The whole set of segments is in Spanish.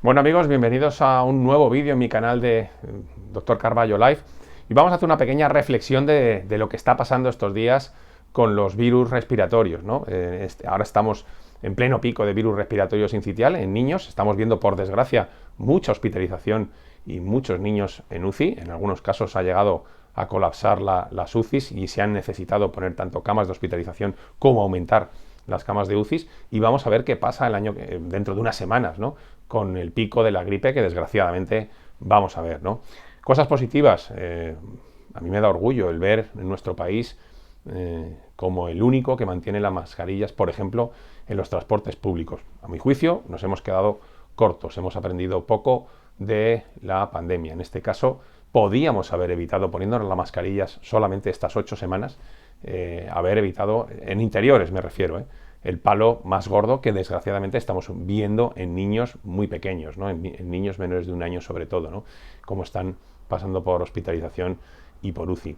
Bueno amigos, bienvenidos a un nuevo vídeo en mi canal de Dr. Carballo Live y vamos a hacer una pequeña reflexión de lo que está pasando estos días con los virus respiratorios, ¿no? Ahora estamos en pleno pico de virus respiratorio sincitial en niños, estamos viendo por desgracia mucha hospitalización y muchos niños en UCI, en algunos casos ha llegado a colapsar las UCIs y se han necesitado poner tanto camas de hospitalización como aumentar las camas de UCIs, y vamos a ver qué pasa dentro de unas semanas, ¿no? Con el pico de la gripe que desgraciadamente vamos a ver, ¿no? Cosas positivas, a mí me da orgullo el ver en nuestro país como el único que mantiene las mascarillas, por ejemplo, en los transportes públicos. A mi juicio nos hemos quedado cortos, hemos aprendido poco de la pandemia. En este caso, podíamos haber evitado, poniéndonos las mascarillas solamente estas 8 semanas, haber evitado, en interiores me refiero, el palo más gordo que desgraciadamente estamos viendo en niños muy pequeños, ¿no? En niños menores de 1 año sobre todo, ¿no? Cómo están pasando por hospitalización y por UCI.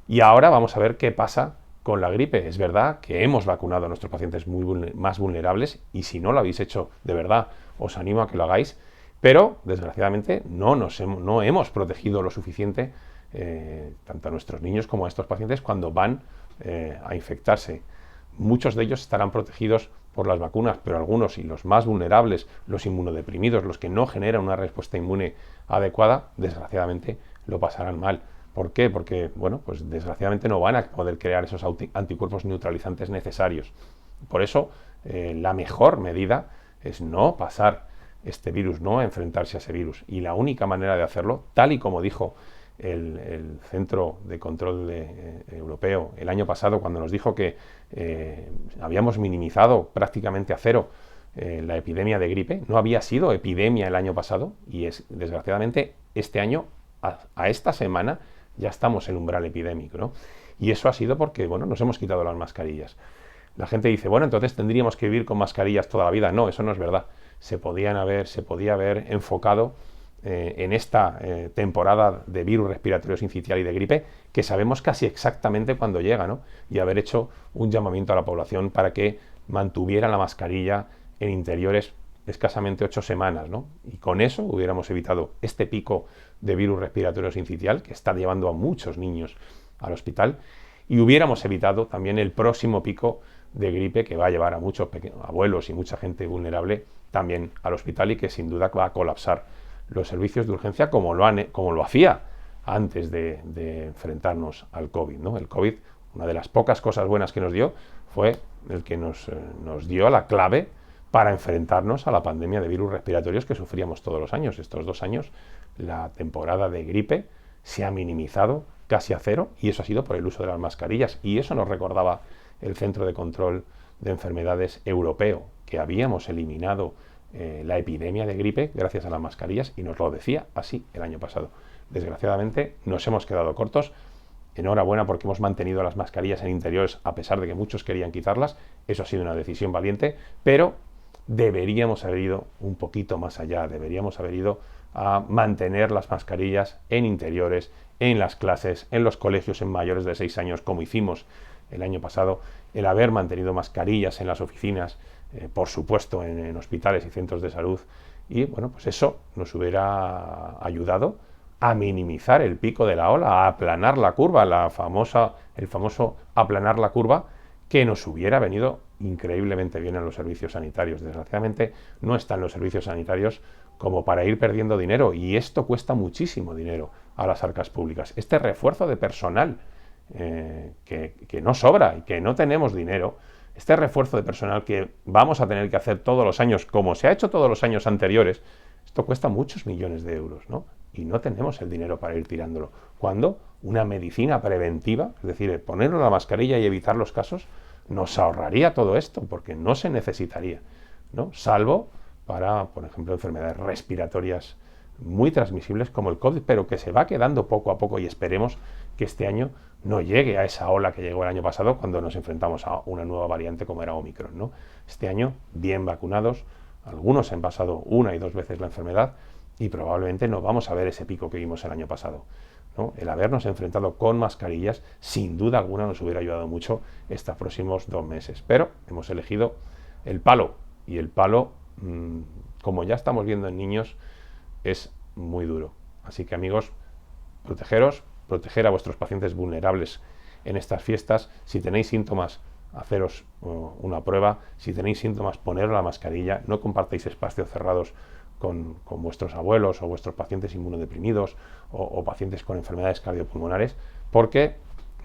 Y ahora vamos a ver qué pasa con la gripe. Es verdad que hemos vacunado a nuestros pacientes más vulnerables, y si no lo habéis hecho de verdad, os animo a que lo hagáis, pero desgraciadamente no hemos protegido lo suficiente tanto a nuestros niños como a estos pacientes cuando van a infectarse. Muchos de ellos estarán protegidos por las vacunas, pero algunos, y los más vulnerables, los inmunodeprimidos, los que no generan una respuesta inmune adecuada, desgraciadamente lo pasarán mal. ¿Por qué? Porque, bueno, pues desgraciadamente no van a poder crear esos anticuerpos neutralizantes necesarios. Por eso, la mejor medida es no pasar este virus, no enfrentarse a ese virus. Y la única manera de hacerlo, tal y como dijo el Centro de Control Europeo el año pasado, cuando nos dijo que habíamos minimizado prácticamente a cero la epidemia de gripe. No había sido epidemia el año pasado, y desgraciadamente este año, a esta semana, ya estamos en umbral epidémico, ¿no? Y eso ha sido porque, bueno, nos hemos quitado las mascarillas. La gente dice, bueno, entonces tendríamos que vivir con mascarillas toda la vida. No, eso no es verdad. Se podía haber enfocado en esta temporada de virus respiratorio sincitial y de gripe, que sabemos casi exactamente cuándo llega, ¿no? Y haber hecho un llamamiento a la población para que mantuviera la mascarilla en interiores escasamente 8 semanas, ¿no? Y con eso hubiéramos evitado este pico de virus respiratorio sincitial que está llevando a muchos niños al hospital, y hubiéramos evitado también el próximo pico de gripe que va a llevar a muchos abuelos y mucha gente vulnerable también al hospital, y que sin duda va a colapsar los servicios de urgencia como lo hacía antes de enfrentarnos al COVID, ¿no? El COVID, una de las pocas cosas buenas que nos dio, fue el que nos dio la clave para enfrentarnos a la pandemia de virus respiratorios que sufríamos todos los años. Estos 2 años la temporada de gripe se ha minimizado casi a cero, y eso ha sido por el uso de las mascarillas. Y eso nos recordaba el Centro de Control de Enfermedades Europeo, que habíamos eliminado la epidemia de gripe gracias a las mascarillas, y nos lo decía así el año pasado. Desgraciadamente nos hemos quedado cortos. Enhorabuena porque hemos mantenido las mascarillas en interiores a pesar de que muchos querían quitarlas. Eso ha sido una decisión valiente, pero deberíamos haber ido un poquito más allá. Deberíamos haber ido a mantener las mascarillas en interiores, en las clases, en los colegios en mayores de 6 años, como hicimos el año pasado. El haber mantenido mascarillas en las oficinas, por supuesto en hospitales y centros de salud, y bueno, pues eso nos hubiera ayudado a minimizar el pico de la ola, a aplanar la curva, el famoso aplanar la curva, que nos hubiera venido increíblemente bien en los servicios sanitarios. Desgraciadamente no están los servicios sanitarios como para ir perdiendo dinero, y esto cuesta muchísimo dinero a las arcas públicas. Este refuerzo de personal que no sobra y que no tenemos dinero, este refuerzo de personal que vamos a tener que hacer todos los años, como se ha hecho todos los años anteriores, esto cuesta muchos millones de euros, ¿no? Y no tenemos el dinero para ir tirándolo. Cuando una medicina preventiva, es decir, ponernos la mascarilla y evitar los casos, nos ahorraría todo esto, porque no se necesitaría, ¿no? Salvo para, por ejemplo, enfermedades respiratorias muy transmisibles como el COVID, pero que se va quedando poco a poco, y esperemos que este año no llegue a esa ola que llegó el año pasado cuando nos enfrentamos a una nueva variante como era Omicron, ¿no? Este año, bien vacunados, algunos han pasado 1 y 2 veces la enfermedad, y probablemente no vamos a ver ese pico que vimos el año pasado, ¿no? El habernos enfrentado con mascarillas, sin duda alguna, nos hubiera ayudado mucho estos próximos 2 meses. Pero hemos elegido el palo, y el palo como ya estamos viendo en niños, es muy duro. Así que, amigos, protegeros, proteger a vuestros pacientes vulnerables en estas fiestas. Si tenéis síntomas, haceros una prueba. Si tenéis síntomas, poneros la mascarilla. No compartáis espacios cerrados con vuestros abuelos o vuestros pacientes inmunodeprimidos o pacientes con enfermedades cardiopulmonares, porque,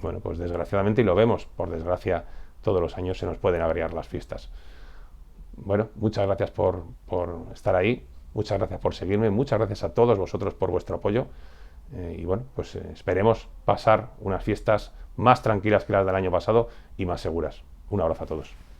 bueno, pues desgraciadamente, y lo vemos, por desgracia, todos los años se nos pueden agregar las fiestas. Bueno, muchas gracias por estar ahí, muchas gracias por seguirme, muchas gracias a todos vosotros por vuestro apoyo. Y bueno, pues esperemos pasar unas fiestas más tranquilas que las del año pasado y más seguras. Un abrazo a todos.